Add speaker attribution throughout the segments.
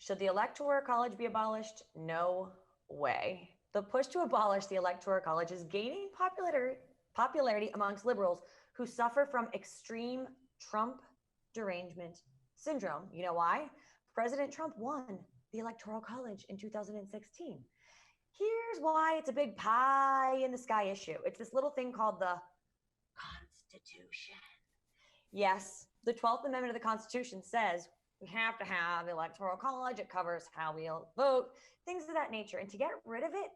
Speaker 1: Should the Electoral College be abolished? No way. The push to abolish the Electoral College is gaining popularity amongst liberals who suffer from extreme Trump derangement syndrome. You know why? President Trump won the Electoral College in 2016. Here's why it's a big pie in the sky issue. It's this little thing called the Constitution. Yes, the 12th Amendment of the Constitution says we have to have the Electoral College. It covers how we'll vote, things of that nature. And to get rid of it,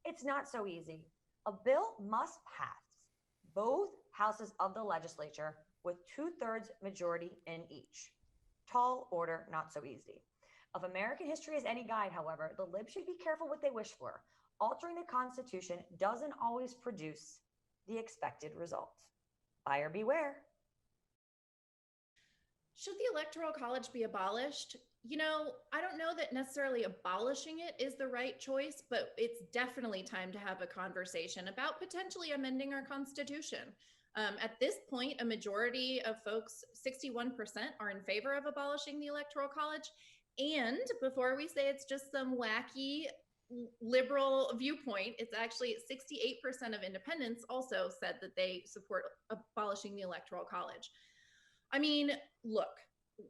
Speaker 1: it's not so easy. A bill must pass both houses of the legislature with 2/3 majority in each. Tall order, not so easy. If American history is any guide, however, the libs should be careful what they wish for. Altering the Constitution doesn't always produce the expected result. Buyer beware.
Speaker 2: Should the Electoral College be abolished? I don't know that necessarily abolishing it is the right choice, but it's definitely time to have a conversation about potentially amending our Constitution. At this point, a majority of folks, 61%, are in favor of abolishing the Electoral College. And before we say it's just some wacky liberal viewpoint, it's actually 68% of independents also said that they support abolishing the Electoral College. I mean, look,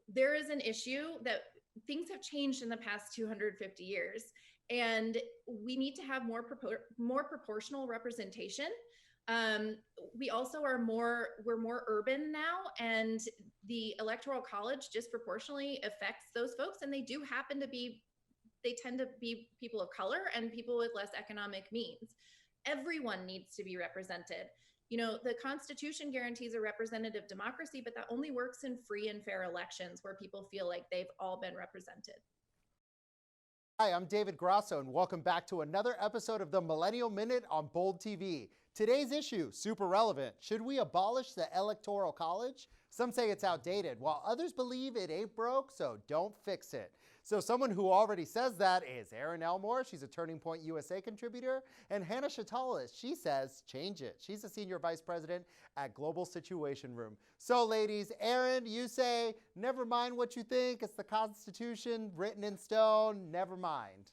Speaker 2: there is an issue that things have changed in the past 250 years, and we need to have more proportional representation. We also we're more urban now, and the Electoral College disproportionately affects those folks, and they tend to be people of color and people with less economic means. Everyone needs to be represented. The Constitution guarantees a representative democracy, but that only works in free and fair elections where people feel like they've all been represented.
Speaker 3: Hi, I'm David Grasso, and welcome back to another episode of the Millennial Minute on Bold TV. Today's issue, super relevant. Should we abolish the Electoral College? Some say it's outdated, while others believe it ain't broke, so don't fix it. So someone who already says that is Erin Elmore. She's a Turning Point USA contributor. And Hannah Chatalas, she says change it. She's a senior vice president at Global Situation Room. So ladies, Erin, you say, never mind what you think. It's the Constitution written in stone. Never mind.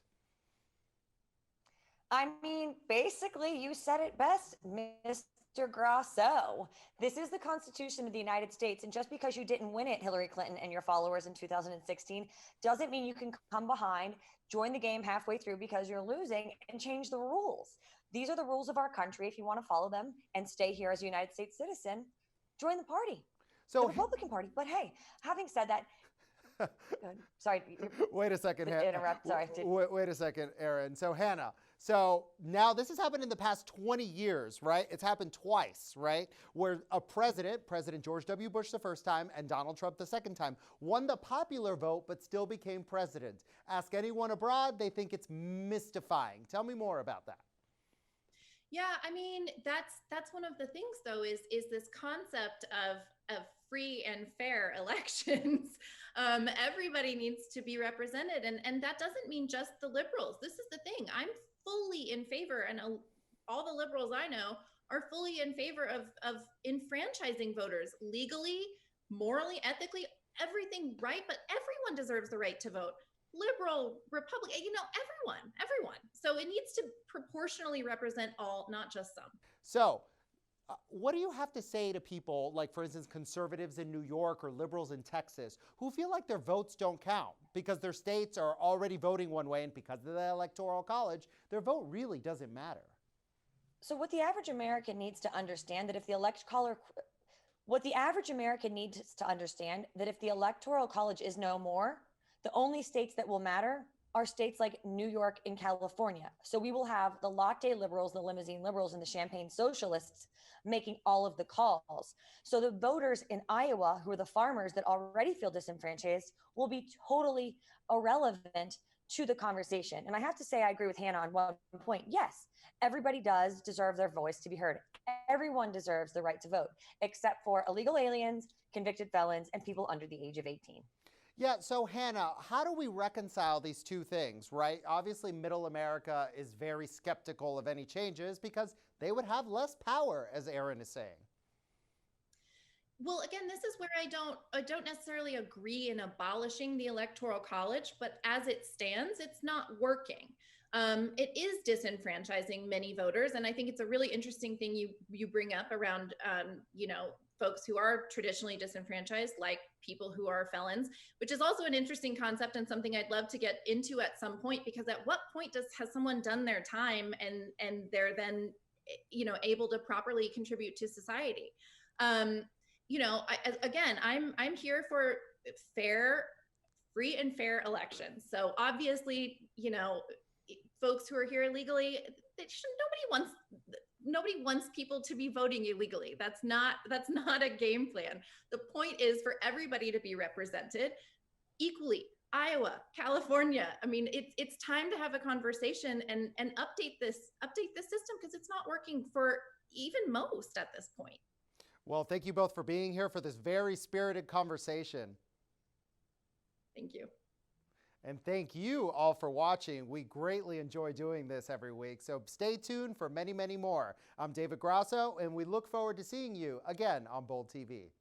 Speaker 1: I mean, basically, you said it best, Mr. Grasso. This is the Constitution of the United States, and just because you didn't win it, Hillary Clinton and your followers in 2016, doesn't mean you can come behind, join the game halfway through because you're losing, and change the rules. These are the rules of our country. If you want to follow them and stay here as a United States citizen, join the party, the Republican Party. But hey, having said that, sorry.
Speaker 3: Wait a second, Hannah.
Speaker 1: Interrupt. Sorry.
Speaker 3: Wait a second, Erin. So Hannah, so now this has happened in the past 20 years, right? It's happened twice, right? Where a President George W. Bush the first time and Donald Trump the second time, won the popular vote but still became president. Ask anyone abroad, they think it's mystifying. Tell me more about that.
Speaker 2: Yeah, I mean, that's one of the things, though, is this concept of free and fair elections. Everybody needs to be represented, and that doesn't mean just the liberals. This is the thing. I'm fully in favor, and all the liberals I know are fully in favor of enfranchising voters legally, morally, ethically, everything right. But everyone deserves the right to vote. Liberal, Republican, everyone. So it needs to proportionally represent all, not just some.
Speaker 3: So what do you have to say to people like, for instance, conservatives in New York or liberals in Texas who feel like their votes don't count because their states are already voting one way, and because of the Electoral College, their vote really doesn't matter?
Speaker 1: So what the average American needs to understand that if the Electoral College is no more, the only states that will matter are states like New York and California. So we will have the latte liberals, the limousine liberals, and the champagne socialists making all of the calls. So the voters in Iowa, who are the farmers that already feel disenfranchised, will be totally irrelevant to the conversation. And I have to say, I agree with Hannah on one point. Yes, everybody does deserve their voice to be heard. Everyone deserves the right to vote, except for illegal aliens, convicted felons, and people under the age of 18.
Speaker 3: Yeah, so Hannah, how do we reconcile these two things, right? Obviously, middle America is very skeptical of any changes because they would have less power, as Erin is saying.
Speaker 2: Well, again, this is where I don't necessarily agree in abolishing the Electoral College, but as it stands, it's not working. It is disenfranchising many voters, and I think it's a really interesting thing you bring up around folks who are traditionally disenfranchised, like people who are felons, which is also an interesting concept and something I'd love to get into at some point, because at what point has someone done their time and they're then able to properly contribute to society? I'm here for fair, free and fair elections. So obviously, folks who are here illegally, nobody wants people to be voting illegally. That's not a game plan. The point is for everybody to be represented equally. Iowa, California. I mean, it's time to have a conversation and update this system, because it's not working for even most at this point.
Speaker 3: Well, thank you both for being here for this very spirited conversation.
Speaker 2: Thank you.
Speaker 3: And thank you all for watching. We greatly enjoy doing this every week, so stay tuned for many, many more. I'm David Grasso, and we look forward to seeing you again on Bold TV.